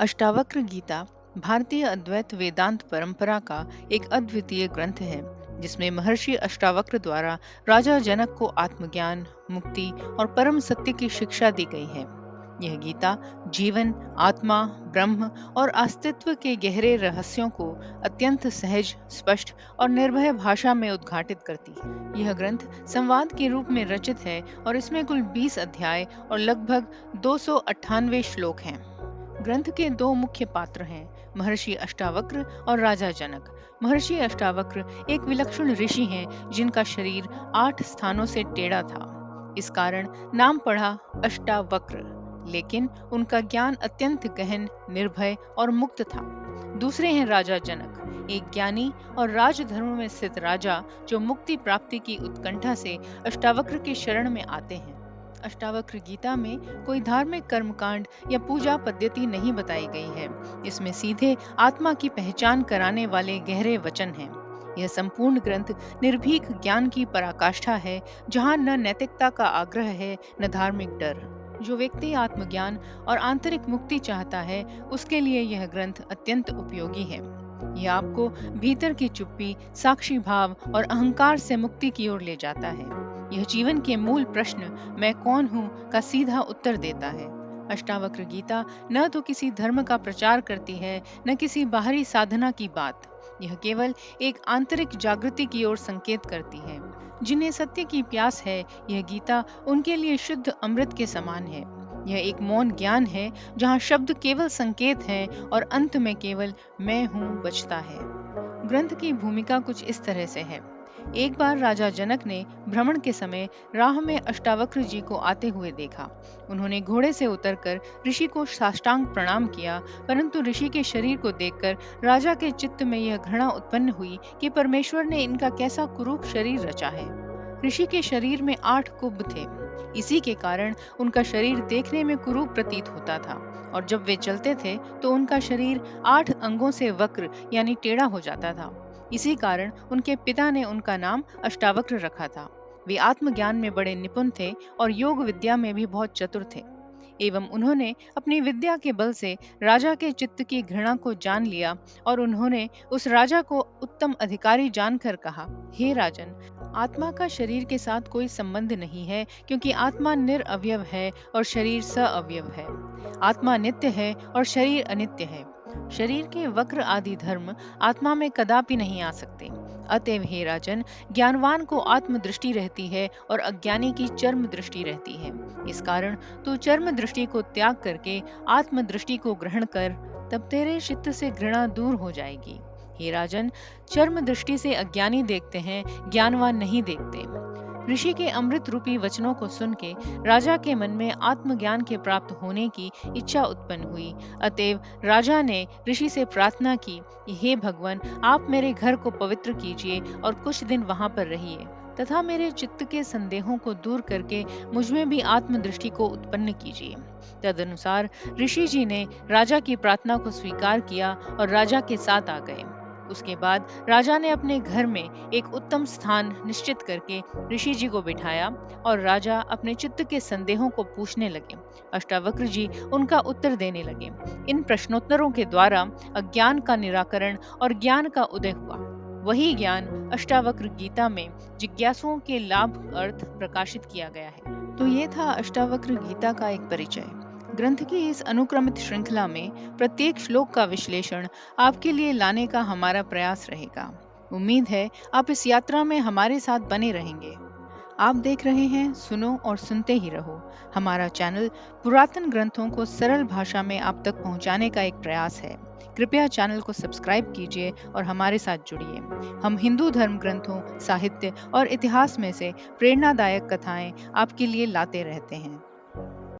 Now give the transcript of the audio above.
अष्टावक्र गीता भारतीय अद्वैत वेदांत परंपरा का एक अद्वितीय ग्रंथ है, जिसमें महर्षि अष्टावक्र द्वारा राजा जनक को आत्मज्ञान, मुक्ति और परम सत्य की शिक्षा दी गई है। यह गीता जीवन, आत्मा, ब्रह्म और अस्तित्व के गहरे रहस्यों को अत्यंत सहज, स्पष्ट और निर्भय भाषा में उद्घाटित करती है। यह ग्रंथ संवाद के रूप में रचित है और इसमें कुल 20 अध्याय और लगभग 298 श्लोक हैं। ग्रंथ के दो मुख्य पात्र हैं, महर्षि अष्टावक्र और राजा जनक। महर्षि अष्टावक्र एक विलक्षण ऋषि हैं, जिनका शरीर 8 स्थानों से टेढ़ा था। इस कारण नाम पड़ा अष्टावक्र, लेकिन उनका ज्ञान अत्यंत गहन, निर्भय और मुक्त था। दूसरे हैं राजा जनक, एक ज्ञानी और राजधर्म में स्थित राजा, जो मुक्ति प्राप्ति की उत्कंठा से अष्टावक्र के शरण में आते हैं। अष्टावक्र गीता में कोई धार्मिक कर्मकांड या पूजा पद्धति नहीं बताई गई है। इसमें सीधे आत्मा की पहचान कराने वाले गहरे वचन हैं। यह संपूर्ण ग्रंथ निर्भीक ज्ञान की पराकाष्ठा है, जहाँ न नैतिकता का आग्रह है, न धार्मिक डर। जो व्यक्ति आत्मज्ञान और आंतरिक मुक्ति चाहता है, उसके लिए यह ग्रंथ अत्यंत उपयोगी है। यह आपको भीतर की चुप्पी, साक्षी भाव और अहंकार से मुक्ति की ओर ले जाता है। यह जीवन के मूल प्रश्न मैं कौन हूँ का सीधा उत्तर देता है। अष्टावक्र गीता न तो किसी धर्म का प्रचार करती है, न किसी बाहरी साधना की बात। यह केवल एक आंतरिक जागृति की ओर संकेत करती है। जिन्हें सत्य की प्यास है, यह गीता उनके लिए शुद्ध अमृत के समान है। यह एक मौन ज्ञान है, जहाँ शब्द केवल संकेत हैं और अंत में केवल मैं हूँ बचता है। ग्रंथ की भूमिका कुछ इस तरह से है। एक बार राजा जनक ने भ्रमण के समय राह में अष्टावक्र जी को आते हुए देखा। उन्होंने घोड़े से उतरकर ऋषि को साष्टांग प्रणाम किया, परंतु ऋषि के शरीर को देखकर राजा के चित्त में यह घृणा उत्पन्न हुई कि परमेश्वर ने इनका कैसा कुरूप शरीर रचा है। ऋषि के शरीर में 8 कुंभ थे। इसी के कारण उनका शरीर देखने में कुरूप प्रतीत होता था, और जब वे चलते थे तो उनका शरीर 8 अंगों से वक्र यानी टेढ़ा हो जाता था। इसी कारण उनके पिता ने उनका नाम अष्टावक्र रखा था। वे आत्मज्ञान में बड़े निपुण थे और योग विद्या में भी बहुत चतुर थे। एवं उन्होंने अपनी विद्या के बल से राजा के चित्त की घृणा को जान लिया, और उन्होंने उस राजा को उत्तम अधिकारी जानकर कहा, हे राजन, आत्मा का शरीर के साथ कोई संबंध नहीं है, क्योंकि आत्मा निरअवयव है और शरीर सअवयव है। आत्मा नित्य है और शरीर अनित्य है। शरीर के वक्र आदि धर्म आत्मा में कदापि नहीं आ सकते। अतएव हे राजन, ज्ञानवान को आत्म दृष्टि रहती है और अज्ञानी की चर्म दृष्टि रहती है। इस कारण तू चर्म दृष्टि को त्याग करके आत्म दृष्टि को ग्रहण कर, तब तेरे चित्त से घृणा दूर हो जाएगी। हे राजन, चर्म दृष्टि से अज्ञानी देखते हैं, ज्ञानवान नहीं देखते। ऋषि के अमृत रूपी वचनों को सुन के राजा के मन में आत्मज्ञान के प्राप्त होने की इच्छा उत्पन्न हुई। अतएव राजा ने ऋषि से प्रार्थना की, हे भगवान, आप मेरे घर को पवित्र कीजिए और कुछ दिन वहां पर रहिए, तथा मेरे चित्त के संदेहों को दूर करके मुझमें भी आत्मदृष्टि को उत्पन्न कीजिए। तदनुसार ऋषि जी ने राजा की प्रार्थना को स्वीकार किया और राजा के साथ आ गए। उसके बाद राजा ने अपने घर में एक उत्तम स्थान निश्चित करके ऋषि जी को बिठाया, और राजा अपने चित्त के संदेहों को पूछने लगे। अष्टावक्र जी उनका उत्तर देने लगे। इन प्रश्नोत्तरों के द्वारा अज्ञान का निराकरण और ज्ञान का उदय हुआ। वही ज्ञान अष्टावक्र गीता में जिज्ञासुओं के लाभ अर्थ प्रकाशित किया गया है। तो ये था अष्टावक्र गीता का एक परिचय। ग्रंथ की इस अनुक्रमित श्रृंखला में प्रत्येक श्लोक का विश्लेषण आपके लिए लाने का हमारा प्रयास रहेगा। उम्मीद है आप इस यात्रा में हमारे साथ बने रहेंगे। आप देख रहे हैं सुनो और सुनते ही रहो, हमारा चैनल पुरातन ग्रंथों को सरल भाषा में आप तक पहुंचाने का एक प्रयास है। कृपया चैनल को सब्सक्राइब कीजिए और हमारे साथ जुड़िए। हम हिंदू धर्म ग्रंथों, साहित्य और इतिहास में से प्रेरणादायक कथाएं आपके लिए लाते रहते हैं।